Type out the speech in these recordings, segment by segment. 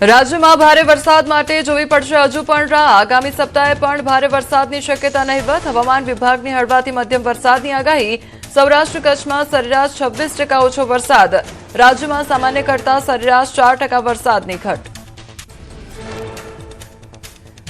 રાજ્યમાં ભારે વરસાદ માટે જોવી પડશે હજુ પણ રાહ। આગામી સપ્તાહે પણ ભારે વરસાદની શક્યતા નહિવત। હવામાન વિભાગની હળવાથી મધ્યમ વરસાદની આગાહી। સૌરાષ્ટ્ર કચ્છમાં સરેરાશ 26% ઓછો વરસાદ। રાજ્યમાં સામાન્ય કરતા સરેરાશ 4% વરસાદની ઘટ।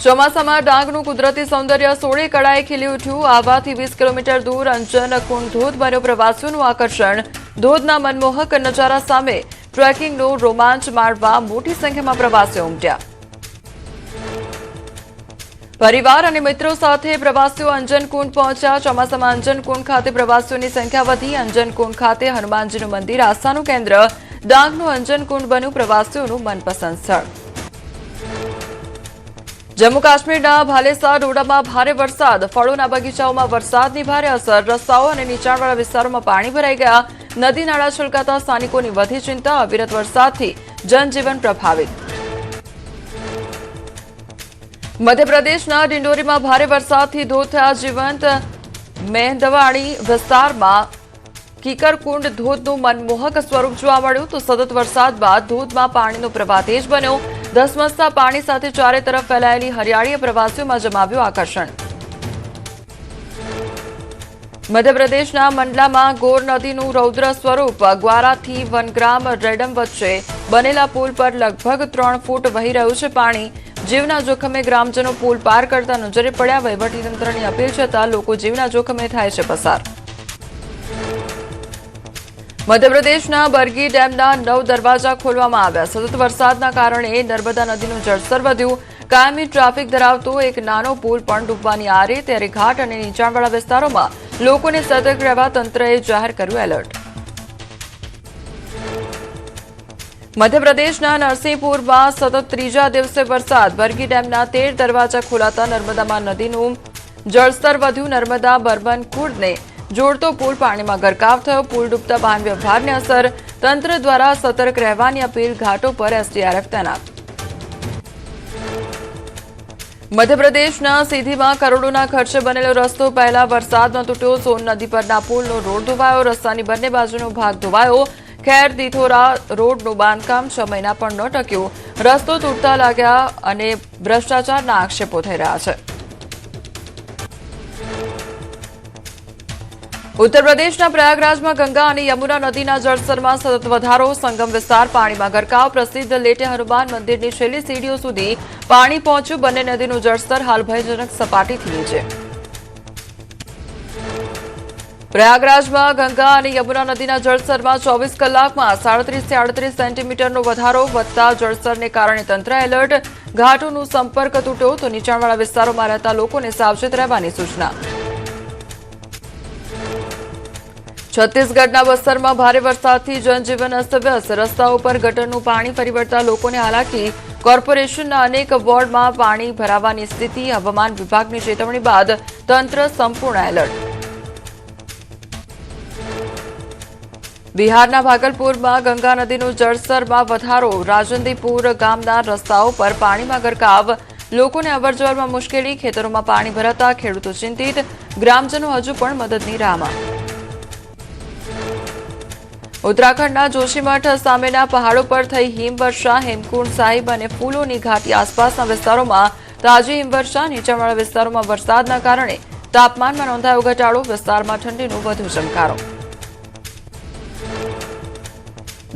ચોમાસામાં ડાંગનું કુદરતી સૌંદર્ય સોળે કળાએ ખીલી ઉઠ્યું। આવાથી 20 કિલોમીટર દૂર અંજન કુંડ ધોધ બન્યો પ્રવાસીઓનું આકર્ષણ। ધોધના મનમોહક નજારા સામે ટ્રેકિંગનો રોમાંચ માણવા મોટી સંખ્યામાં પ્રવાસીઓ ઉમટ્યા। પરિવાર અને મિત્રો સાથે પ્રવાસીઓ અંજન કુંડ પહોંચ્યા। ચોમાસામાં અંજન કુંડ ખાતે પ્રવાસીઓની સંખ્યા વધી। અંજન કુંડ ખાતે હનુમાનજીનું મંદિર આસ્થાનું કેન્દ્ર। ડાંગનું અંજન કુંડ બન્યું પ્રવાસીઓનું મનપસંદ સ્થળ। જમ્મુ કાશ્મીરના ભાલેસા ડોડામાં ભારે વરસાદ। ફળોના બગીચાઓમાં વરસાદની ભારે અસર। રસ્તાઓ અને નીચાણવાળા વિસ્તારોમાં પાણી ભરાઈ ગયા। નદી નાળા છલકાતા સ્થાનિકોની વધી ચિંતા। અવિરત વરસાદથી જનજીવન પ્રભાવિત। મધ્યપ્રદેશના ડિંડોરીમાં ભારે વરસાદથી ધોધ થયા જીવંત। મહેંદવાડી વિસ્તારમાં કીકરકુંડ ધોધનું મનમોહક સ્વરૂપ જોવા મળ્યું તો સતત વરસાદ બાદ ધોધમાં પાણીનો પ્રવાહ તેજ બન્યો। ધસમસતા પાણી સાથે ચારે તરફ ફેલાયેલી હરિયાળીએ પ્રવાસીઓમાં જમાવ્યું આકર્ષણ। મધ્યપ્રદેશના મંડલામાં ગોર નદીનું રૌદ્ર સ્વરૂપ। ગ્વારાથી વનગ્રામ રેડમ વચ્ચે બનેલા પુલ પર લગભગ 3 ફૂટ વહી રહ્યું છે પાણી। જીવના જોખમે ગ્રામજનો પુલ પાર કરતા નજરે પડ્યા। વહીવટીતંત્રની અપીલ છતાં લોકો જીવના જોખમે થાય છે પસાર। મધ્યપ્રદેશના બરગી ડેમના 9 દરવાજા ખોલવામાં આવ્યા। સતત વરસાદના કારણે નર્મદા નદીનું જળસ્તર વધ્યું। કાયમી ટ્રાફિક ધરાવતો એક નાનો પુલ પણ ડૂબવાની આરે। ત્યારે ઘાટ અને નીચાણવાળા વિસ્તારોમાં લોકોને સતર્ક રહેવા તંત્રએ જાહેર કર્યું એલર્ટ। મધ્યપ્રદેશના નરસિંહપુરમાં સતત ત્રીજા દિવસે વરસાદ। બરગી ડેમના 13 દરવાજા ખોલાતા નર્મદામાં નદીનું જળસ્તર વધ્યું। નર્મદા બરબનખુર્દને જોડતો પુલ પાણીમાં ગરકાવ થયો। પુલ ડૂબતા વાહન વ્યવહારને અસર। તંત્ર દ્વારા સતર્ક રહેવાની અપીલ। ઘાટો પર એસડીઆરએફ તૈનાત। મધ્યપ્રદેશના સીધીમાં કરોડોના ખર્ચે બનેલો રસ્તો પહેલા વરસાદમાં તૂટ્યો। સોન નદી પરના પુલનો રોડ ધોવાયો। રસ્તાની બંને બાજુનો ભાગ ધોવાયો। ખેર દીથોરા રોડનું બાંધકામ 6 મહિના પણ ન ટક્યું। રસ્તો તૂટતા લાગ્યા અને ભ્રષ્ટાચારના આક્ષેપો થઈ રહ્યા છે। ઉત્તર પ્રદેશના પ્રયાગરાજમાં ગંગા અને યમુના નદીના જળસ્તરમાં સતત વધારો। સંગમ વિસ્તાર પાણીમાં ગરકાવ। પ્રસિદ્ધ લેટે હનુમાન મંદિરની છેલ્લી સીડીઓ સુધી પાણી પહોંચ્યું। બંને નદીનું જળસ્તર હાલ ભયજનક સપાટીથી નીચે। પ્રયાગરાજમાં ગંગા અને યમુના નદીના જળસ્તરમાં 24 કલાકમાં 37 થી 38 સેન્ટીમીટરનો વધારો। વધતા જળસ્તરને કારણે તંત્ર એલર્ટ। ઘાટોનો સંપર્ક તૂટ્યો તો નીચાણવાળા વિસ્તારોમાં રહેતા લોકોને સાવચેત રહેવાની સૂચના। છત્તીસગઢના બસ્તરમાં ભારે વરસાદથી જનજીવન અસ્તવ્યસ્ત। રસ્તાઓ પર ગટરનું પાણી ફરી વળતા લોકોને હાલાકી। કોર્પોરેશનના અનેક વોર્ડમાં પાણી ભરાવાની સ્થિતિ। હવામાન વિભાગની ચેતવણી બાદ તંત્ર સંપૂર્ણ એલર્ટ। બિહારના ભાગલપુરમાં ગંગા નદીનું જળસ્તરમાં વધારો। રાજનદીપુર ગામના રસ્તાઓ પર પાણીમાં ગરકાવ। લોકોને અવરજવરમાં મુશ્કેલી। ખેતરોમાં પાણી ભરાતા ખેડૂતો ચિંતિત। ગ્રામજનો હજુ પણ મદદની રાહમાં। ઉત્તરાખંડના જોશીમઠ સામેના પહાડો પર થઈ હિમવર્ષા। હેમકુંડ સાહિબ અને ફૂલોની ઘાટી આસપાસના વિસ્તારોમાં તાજી હિમવર્ષા। નીચાણવાળા વિસ્તારોમાં વરસાદના કારણે તાપમાનમાં નોંધાયો ઘટાડો। વિસ્તારમાં ઠંડીનો વધુ ચમકારો।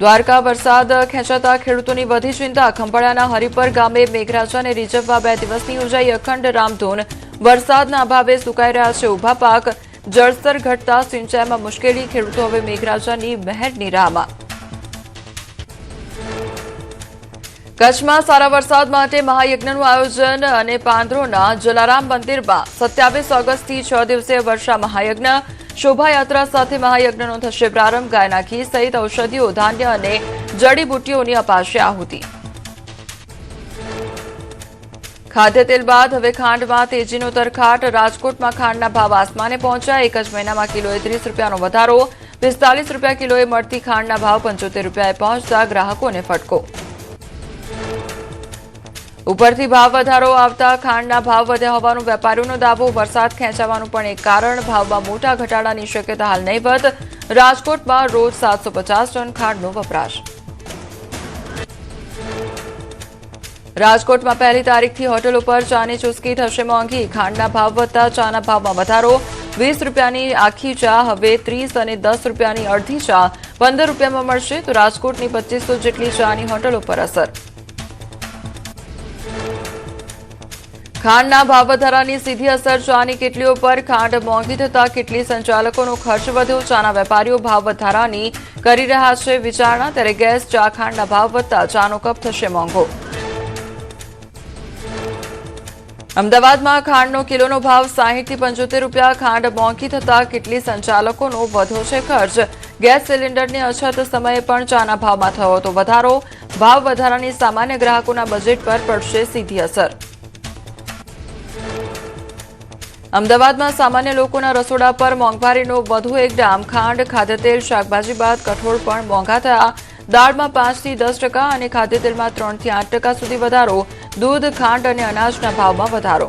દ્વારકા વરસાદ ખેંચાતા ખેડૂતોની વધી ચિંતા। ખંભાળિયાના હરિપર ગામે મેઘરાજાને રીઝવવા 2 દિવસની યોજાઈ અખંડ રામધૂન। વરસાદના અભાવે સુકાઈ રહ્યા છે ઊભા પાક। જળસ્તર ઘટતા સિંચાઈમાં મુશ્કેલી। ખેડૂતો હવે મેઘરાજાની મહેરની રાહમાં। કચ્છમાં સારા વરસાદ માટે મહાયજ્ઞનું આયોજન અને પાંદરોના જલારામ મંદિરમાં 27 ઓગસ્ટથી 6 દિવસીય વર્ષા મહાયજ્ઞ। શોભાયાત્રા સાથે મહાયજ્ઞનો થશે પ્રારંભ। ગાયના ઘી સહિત ઔષધિઓ ધાન્ય અને જડીબુટ્ટીઓની અપાશે આહુતિ। ખાદ્ય તેલ બાદ હવે ખાંડમાં તેજીનો તરખાટ। રાજકોટમાં ખાંડના ભાવ આસમાને પહોંચ્યા। એક જ મહિનામાં કિલોએ 30 રૂપિયાનો વધારો। 45 રૂપિયા કિલોએ મળતી ખાંડના ભાવ 75 રૂપિયાએ પહોંચતા ગ્રાહકોને ફટકો। ઉપરથી ભાવ વધારો આવતા ખાંડના ભાવ વધ્યા હોવાનો વેપારીઓનો દાવો। વરસાદ ખેંચાવાનું પણ એક કારણ। ભાવમાં મોટા ઘટાડાની શક્યતા હાલ નહીવત। રાજકોટમાં રોજ 750 ટન ખાંડનો વપરાશ। રાજકોટમાં 1લી તારીખથી હોટલો પર ચાની ચુસ્કી થશે મોંઘી. ખાંડના ભાવ વધતા ચાના ભાવમાં વધારો. 20 રૂપિયાની આખી ચા હવે 30 અને 10 રૂપિયાની અડધી ચા 15 રૂપિયામાં મળશે. તો રાજકોટની 2500 જેટલી ચાની હોટલો પર અસર. ખાંડના ભાવ વધારાની સીધી અસર ચાની કિટલીઓ પર. ખાંડ મોંઘી થતા કિટલી સંચાલકોનો ખર્ચ વધ્યો. ચાના વેપારીઓ ભાવ વધારાની કરી રહ્યા છે વિચારણા. ત્યારે ગેસ, ચા, ખાંડના ભાવ વધતા ચાનો કપ થશે મોંઘો. અમદાવાદમાં ખાંડનો કિલોનો ભાવ 60 થી 75 રૂપિયા. ખાંડ મોંઘી થતા કિટલી સંચાલકોનો વધ્યો છે ખર્ચ. ગેસ સિલિન્ડરની અછત સમયે પણ ચાના ભાવમાં થયો હતો વધારો. ભાવ વધારાની સામાન્ય ગ્રાહકોના બજેટ પર પડશે સીધી અસર. અમદાવાદમાં સામાન્ય લોકોના રસોડા પર મોંઘવારીનો વધુ એક ડામ. ખાંડ, ખાદ્યતેલ, શાકભાજી બાદ કઠોળ પણ મોંઘા થયા. દાળમાં 5 થી 10% અને ખાદ્યતેલમાં 3 થી 8% સુધી વધારો. દૂધ, ખાંડ અને અનાજના ભાવમાં વધારો.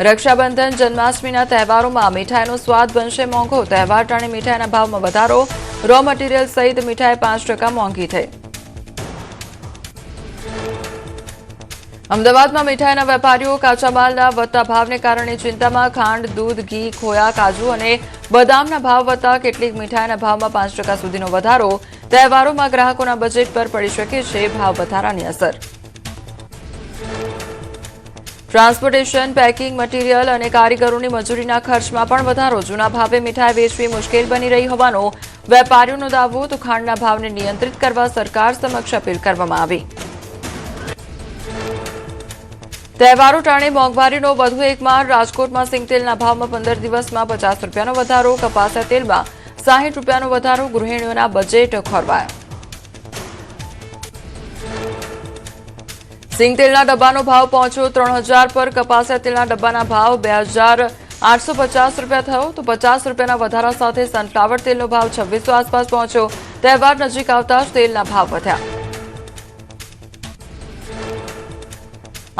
રક્ષાબંધન, જન્માષ્ટમીના તહેવારોમાં મીઠાઈનો સ્વાદ બનશે મોંઘો. તહેવાર ટાણે મીઠાઈના ભાવમાં વધારો. રો મટીરીયલ સહિત મીઠાઈ 5% મોંઘી થઈ. અમદાવાદમાં મીઠાઈના વેપારીઓ કાચા માલના વધતા ભાવને કારણે ચિંતામાં. ખાંડ, દૂધ, ઘી, ખોયા, કાજુ અને બદામના ભાવ વધતા કેટલીક મીઠાઈના ભાવમાં 5% સુધીનો વધારો. તહેવારોમાં ગ્રાહકોના બજેટ પર પડી શકે છે ભાવ વધારાની અસર. ટ્રાન્સપોર્ટેશન, પેકિંગ મટીરીયલ અને કારીગરોની મજૂરીના ખર્ચમાં પણ વધારો. જૂના ભાવે મીઠાઈ વેચવી મુશ્કેલ બની રહી હોવાનો વેપારીઓનો દાવો. તો ખાંડના ભાવને નિયંત્રિત કરવા સરકાર સમક્ષ અપીલ કરવામાં આવી. તહેવારો ટાણે મોંઘવારીનો વધુ એક માર. રાજકોટમાં સિંગતેલના ભાવમાં 15 દિવસમાં 50 રૂપિયાનો વધારો. કપાસિયા તેલમાં 60 રૂપિયાનો વધારો. ગૃહિણીઓના બજેટ ખોરવાયા. સિંગતેલના ડબ્બાનો ભાવ પહોંચ્યો 3000 પર. કપાસિયા તેલના ડબ્બાના ભાવ 2850 રૂપિયા થયો. તો 50 રૂપિયાના વધારા સાથે સનફ્લાવર તેલનો ભાવ 2600 આસપાસ પહોંચ્યો. તહેવાર નજીક આવતા જ તેલના ભાવ વધ્યા.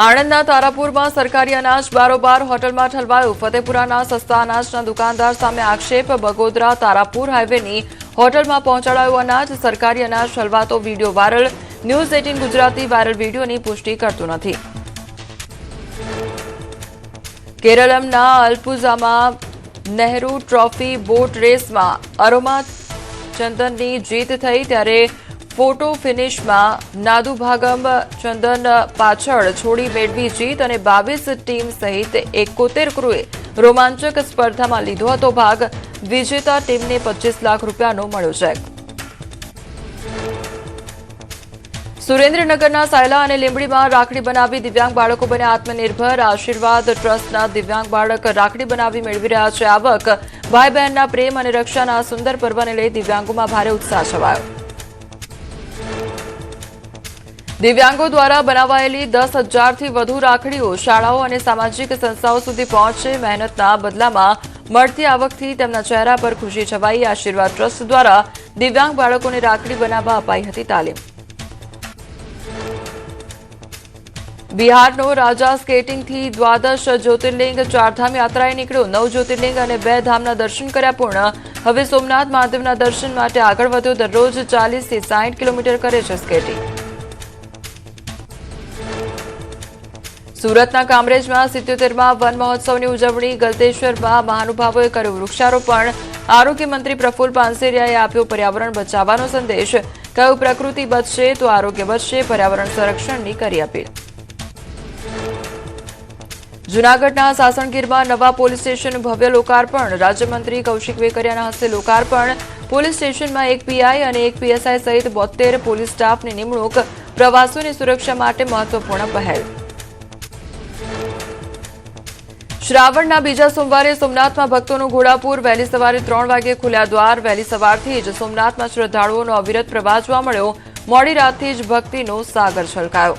આણંદના તારાપુરમાં સરકારી અનાજ બારોબાર હોટલમાં ઠલવાયું. ફતેપુરાના સસ્તા અનાજના દુકાનદાર સામે આક્ષેપ. બગોદરા તારાપુર હાઈવેની હોટલમાં પહોંચાડાયું અનાજ. સરકારી અનાજ ઠલવાતો video viral. News 18 Gujarati viral વિડીયોની પુષ્ટિ કરતું નથી. કેરળમના અલ્પુઝામાં નહેરુ ટ્રોફી બોટ રેસમાં અરોમા ચંદનની જીત થઈ. ત્યારે ફોટો ફિનિશમાં નાદુ ભાગમ ચંદન પાછળ છોડી મેળવી જીત. અને 22 ટીમ સહિત 71 ક્રૂએ રોમાંચક સ્પર્ધામાં લીધો હતો ભાગ. વિજેતા ટીમને 25 લાખ રૂપિયાનો મળ્યો ચેક. સુરેન્દ્રનગરના સાયલા અને લીંબડીમાં રાખડી બનાવી દિવ્યાંગ બાળકો બન્યા આત્મનિર્ભર. આશીર્વાદ ટ્રસ્ટના દિવ્યાંગ બાળક રાખડી બનાવી મેળવી રહ્યા છે આવક. ભાઈ બહેનના પ્રેમ અને રક્ષાના સુંદર પર્વને લઈ દિવ્યાંગોમાં ભારે ઉત્સાહ છવાયો. દિવ્યાંગો દ્વારા બનાવાયેલી 10,000 થી વધુ રાખડીઓ શાળાઓ અને સામાજિક સંસ્થાઓ સુધી પહોંચશે. મહેનતના બદલામાં મળતી આવકથી તેમના ચહેરા પર ખુશી છવાઈ. આશીર્વાદ ટ્રસ્ટ દ્વારા દિવ્યાંગ બાળકોને રાખડી બનાવવા અપાઈ હતી તાલીમ. બિહારનો રાજા સ્કેટિંગથી દ્વાદશ જ્યોતિર્લિંગ ચારધામ યાત્રાએ નીકળ્યો. 9 જ્યોતિર્લિંગ અને 2 ધામના દર્શન કર્યા પૂર્ણ. હવે સોમનાથ મહાદેવના દર્શન માટે આગળ વધ્યો. દરરોજ 40 થી 60 કિલોમીટર કરે છે સ્કેટિંગ. સુરતના કામરેજમાં 77મા વન મહોત્સવની ઉજવણી. ગલતેશ્વરમાં મહાનુભાવોએ કર્યું વૃક્ષારોપણ. આરોગ્ય મંત્રી પ્રફુલ્લ પાનસેરિયાએ આપ્યો પર્યાવરણ બચાવવાનો સંદેશ. કહ્યું પ્રકૃતિ બચશે તો આરોગ્ય બચશે. પર્યાવરણ સંરક્ષણની કરી અપીલ. જૂનાગઢના સાસણગીરમાં નવા પોલીસ સ્ટેશનનું ભવ્ય લોકાર્પણ. રાજ્યમંત્રી કૌશિક વેકરિયાના હસ્તે લોકાર્પણ. પોલીસ સ્ટેશનમાં 1 પીઆઈ અને 1 પીએસઆઈ સહિત 72 પોલીસ સ્ટાફની નિમણૂક. પ્રવાસીઓની સુરક્ષા માટે મહત્વપૂર્ણ પહેલ. શ્રાવણના બીજા સોમવારે સોમનાથમાં ભક્તોનું ઘોડાપૂર. વહેલી સવારે 3 વાગે ખુલ્યા દ્વાર. વહેલી સવારથી જ સોમનાથમાં શ્રદ્ધાળુઓનો અવિરત પ્રવાહ જોવા મળ્યો. મોડી રાતથી જ ભક્તિનો સાગર છલકાયો.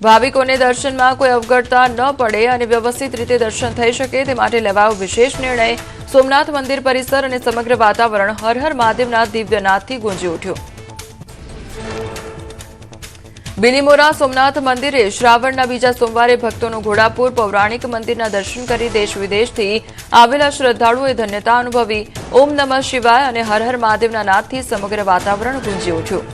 ભાવિકોને દર્શનમાં કોઈ અવગડતા ન પડે અને વ્યવસ્થિત રીતે દર્શન થઈ શકે તે માટે લેવાયો વિશેષ નિર્ણય. સોમનાથ મંદિર પરિસર અને સમગ્ર વાતાવરણ હર હર મહાદેવના દિવ્ય નાદથી ગુંજી ઉઠ્યું. બિલીમોરા સોમનાથ મંદિરે શ્રાવણના બીજા સોમવારે ભક્તોનું ઘોડાપુર પૌરાણિક મંદિરના દર્શન કરી દેશ વિદેશથી આવેલા શ્રદ્ધાળુઓએ ધન્યતા અનુભવી. ઓમ નમઃ શિવાય અને હર હર મહાદેવના નાદથી સમગ્ર વાતાવરણ ગુંજી ઉઠ્યું.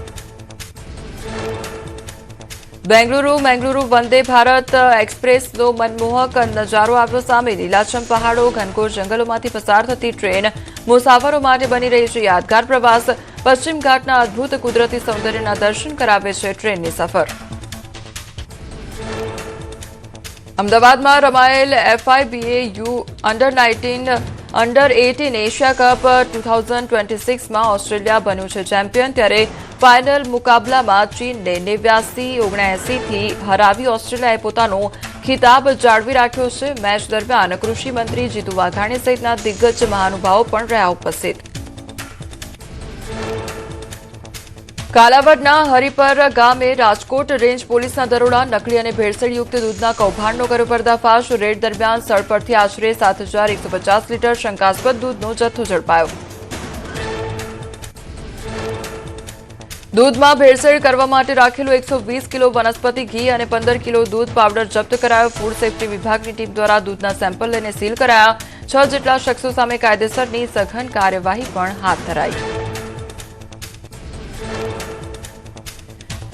બેંગલુરુ વંદે ભારત એક્સપ્રેસનો મનમોહક નજારો આવ્યો સામે. લીલાછમ પહાડો, ઘનઘોર જંગલોમાંથી પસાર થતી ટ્રેન મુસાફરો માટે બની રહી છે યાદગાર પ્રવાસ. પશ્ચિમ ઘાટના અદભુત કુદરતી સૌંદર્યના દર્શન કરાવે છે ટ્રેનની સફર. અમદાવાદમાં રમાયેલ FIBA અંડર 18 એશિયા કપ 2026માં ઓસ્ટ્રેલિયા બન્યું છે ચેમ્પિયન. ત્યારે ફાઇનલ મુકાબલામાં ચીનને 89-79 થી હરાવી ઓસ્ટ્રેલિયાએ પોતાનો ખિતાબ જાળવી રાખ્યો છે. મેચ દરમિયાન કૃષિ મંત્રી જીતુ વાઘાણી સહિતના દિગ્ગજ મહાનુભાવો પણ રહ્યા ઉપસ્થિત. કાલાવડના હરિપર ગામે રાજકોટ રેન્જ પોલીસના દરોડા. નકલી અને ભેળસેળયુક્ત દૂધના કૌભાંડનો કર્યો પર્દાફાશ. રેડ દરમિયાન સ્થળ પરથી આશરે 7,150 લીટર શંકાસ્પદ દૂધનો જથ્થો ઝડપાયો. દૂધમાં ભેળસેળ કરવા માટે રાખેલું 120 કિલો વનસ્પતિ ઘી અને 15 કિલો દૂધ પાવડર જપ્ત કરાયો. ફૂડ સેફ્ટી વિભાગની ટીમ દ્વારા દૂધના સેમ્પલ લઈને સીલ કરાયા. 6 જેટલા શખ્સો સામે કાયદેસરની સઘન કાર્યવાહી પણ હાથ ધરાઈ.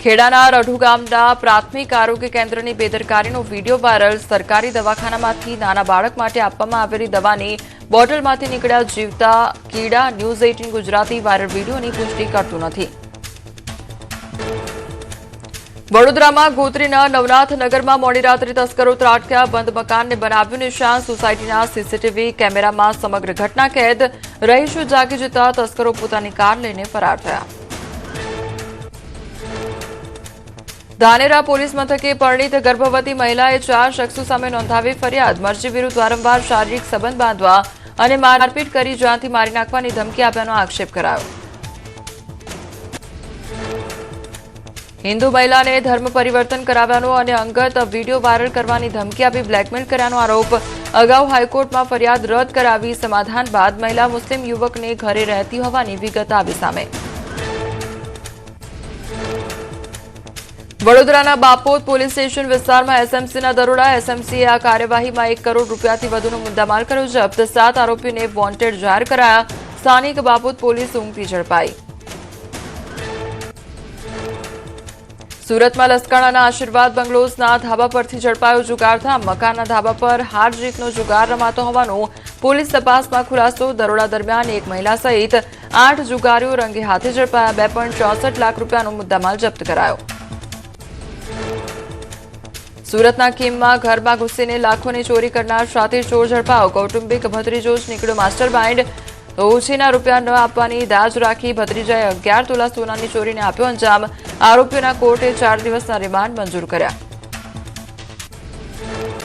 ખેડાના રઢુ ગામના પ્રાથમિક આરોગ્ય કેન્દ્રની બેદરકારીનો વીડિયો વાયરલ. સરકારી દવાખાનામાંથી નાના બાળક માટે આપવામાં આવેલી દવાની બોટલમાંથી નીકળ્યા જીવતા કીડા. ન્યૂઝ 18 ગુજરાતી વાયરલ વીડિયોની પુષ્ટિ કરતું નથી. વડોદરામાં ગોત્રીના નવનાથ નગરમાં મોડી રાત્રે તસ્કરો ત્રાટક્યા. બંધ મકાનને બનાવ્યું નિશાન. સોસાયટીના સીસીટીવી કેમેરામાં સમગ્ર ઘટના કેદ. રહીશો જાગી જતા તસ્કરો પોતાની કાર લઈને ફરાર થયા. ધાનેરા પોલીસ મથકે પરિણીત ગર્ભવતી મહિલાએ 4 શખ્સો સામે નોંધાવી ફરિયાદ. મરજી વિરુદ્ધ વારંવાર શારીરિક સંબંધ બાંધવા અને મારપીટ કરી જાનથી મારી નાખવાની ધમકી આપ્યાનો આક્ષેપ કરાયો. હિન્દુ મહિલાને ધર્મ પરિવર્તન કરાવ્યાનો અને અંગત વીડિયો વાયરલ કરવાની ધમકી આપી બ્લેકમેલ કર્યાનો આરોપ. અગાઉ હાઈકોર્ટમાં ફરિયાદ રદ કરાવી. સમાધાન બાદ મહિલા મુસ્લિમ યુવકને ઘરે રહેતી હોવાની વિગત આવી સામે. વડોદરાના બાપોદ પોલીસ સ્ટેશન વિસ્તારમાં એસએમસીના દરોડા. એસએમસીએ આ કાર્યવાહીમાં 1 કરોડ રૂપિયાથી વધુનો મુદ્દામાલ કર્યો જપ્ત. 7 આરોપીને વોન્ટેડ જાહેર કરાયા. સ્થાનિક બાપોદ પોલીસ ઊંઘતી ઝડપાઈ. સુરતમાં લસકાણાના આશીર્વાદ બંગલોઝના ધાબા પરથી ઝડપાયો જુગારધામ. મકાનના ધાબા પર હાર જીતનો જુગાર રમાતો હોવાનો પોલીસ તપાસમાં ખુલાસો. દરોડા દરમિયાન એક મહિલા સહિત 8 જુગારીઓ રંગે હાથે ઝડપાયા. 2.64 લાખ રૂપિયાનો મુદ્દામાલ જપ્ત કરાયો. સુરતના કીમમાં ઘરમાં ઘૂસીને લાખોની ચોરી કરનાર શાतिर ચોર ઝડપાયો. કૌટુંબિક ભત્રીજો જ નીકળ્યો માસ્ટર માઇન્ડ. ઓછીના રૂપિયા ન આપવાની દાજ રાખી ભત્રીજાએ 11 તોલા સોનાની ચોરીને આપ્યો અંજામ. આરોપીઓના કોર્ટે 4 દિવસના રિમાન્ડ મંજૂર કર્યા.